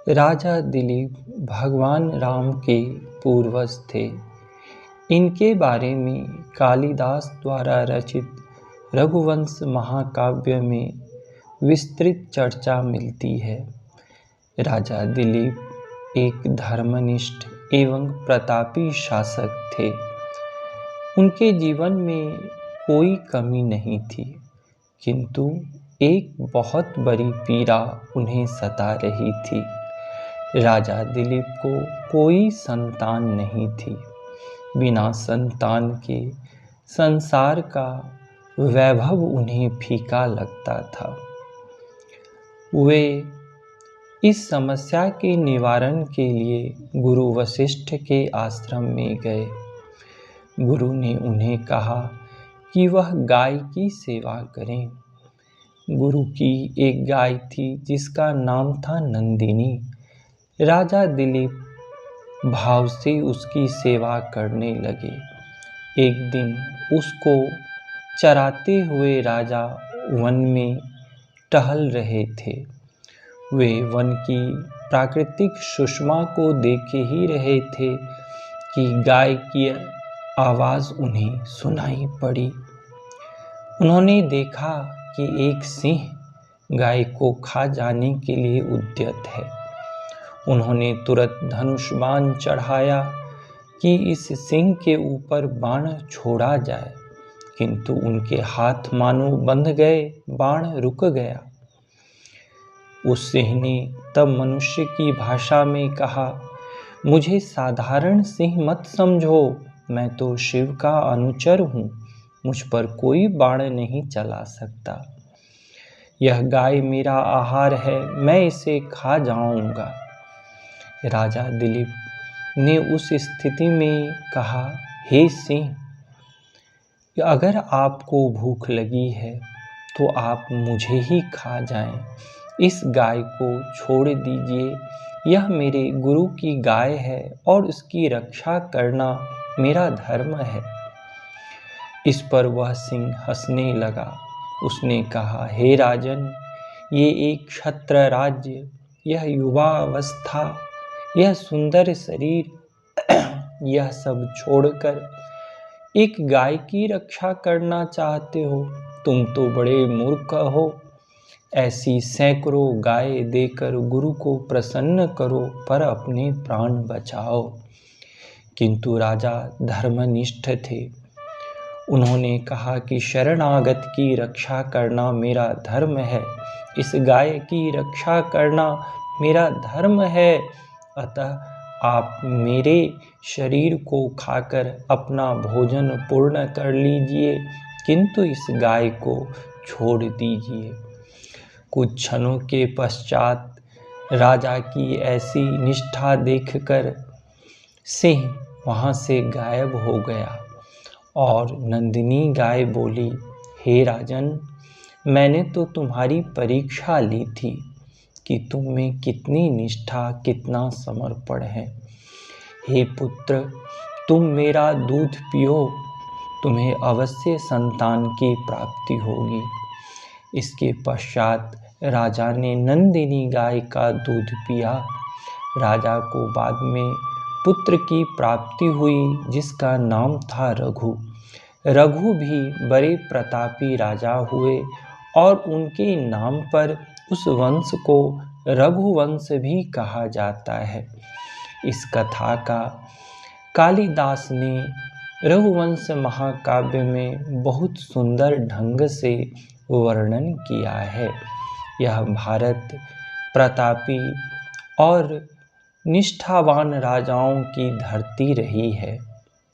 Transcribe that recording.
राजा दिलीप भगवान राम के पूर्वज थे। इनके बारे में कालिदास द्वारा रचित रघुवंश महाकाव्य में विस्तृत चर्चा मिलती है। राजा दिलीप एक धर्मनिष्ठ एवं प्रतापी शासक थे। उनके जीवन में कोई कमी नहीं थी, किंतु एक बहुत बड़ी पीड़ा उन्हें सता रही थी। राजा दिलीप को कोई संतान नहीं थी। बिना संतान के संसार का वैभव उन्हें फीका लगता था। वे इस समस्या के निवारण के लिए गुरु वशिष्ठ के आश्रम में गए। गुरु ने उन्हें कहा कि वह गाय की सेवा करें। गुरु की एक गाय थी जिसका नाम था नंदिनी। राजा दिलीप भाव से उसकी सेवा करने लगे। एक दिन उसको चराते हुए राजा वन में टहल रहे थे। वे वन की प्राकृतिक सुषमा को देख ही रहे थे कि गाय की आवाज़ उन्हें सुनाई पड़ी। उन्होंने देखा कि एक सिंह गाय को खा जाने के लिए उद्यत है। उन्होंने तुरंत धनुष बाण चढ़ाया कि इस सिंह के ऊपर बाण छोड़ा जाए, किंतु उनके हाथ मानो बंध गए, बाण रुक गया। उस सिंह ने तब मनुष्य की भाषा में कहा, मुझे साधारण सिंह मत समझो, मैं तो शिव का अनुचर हूँ, मुझ पर कोई बाण नहीं चला सकता। यह गाय मेरा आहार है, मैं इसे खा जाऊंगा। राजा दिलीप ने उस स्थिति में कहा, हे सिंह, अगर आपको भूख लगी है तो आप मुझे ही खा जाएं। इस गाय को छोड़ दीजिए, यह मेरे गुरु की गाय है और उसकी रक्षा करना मेरा धर्म है। इस पर वह सिंह हंसने लगा। उसने कहा, हे राजन, ये एक क्षत्र राज्य, यह युवावस्था, यह सुंदर शरीर, यह सब छोड़कर एक गाय की रक्षा करना चाहते हो? तुम तो बड़े मूर्ख हो। ऐसी सैकड़ों गाय देकर गुरु को प्रसन्न करो, पर अपने प्राण बचाओ। किंतु राजा धर्मनिष्ठ थे। उन्होंने कहा कि शरणागत की रक्षा करना मेरा धर्म है, इस गाय की रक्षा करना मेरा धर्म है। अतः आप मेरे शरीर को खाकर अपना भोजन पूर्ण कर लीजिए, किंतु इस गाय को छोड़ दीजिए। कुछ क्षणों के पश्चात राजा की ऐसी निष्ठा देखकर सिंह वहाँ से गायब हो गया और नंदिनी गाय बोली, हे राजन, मैंने तो तुम्हारी परीक्षा ली थी कि तुम में कितनी निष्ठा, कितना समर्पण है। हे पुत्र, तुम मेरा दूध पियो, तुम्हें अवश्य संतान की प्राप्ति होगी। इसके पश्चात राजा ने नंदिनी गाय का दूध पिया। राजा को बाद में पुत्र की प्राप्ति हुई जिसका नाम था रघु। रघु भी बड़े प्रतापी राजा हुए और उनके नाम पर उस वंश को रघुवंश भी कहा जाता है। इस कथा का कालिदास ने रघुवंश महाकाव्य में बहुत सुंदर ढंग से वर्णन किया है। यह भारत प्रतापी और निष्ठावान राजाओं की धरती रही है।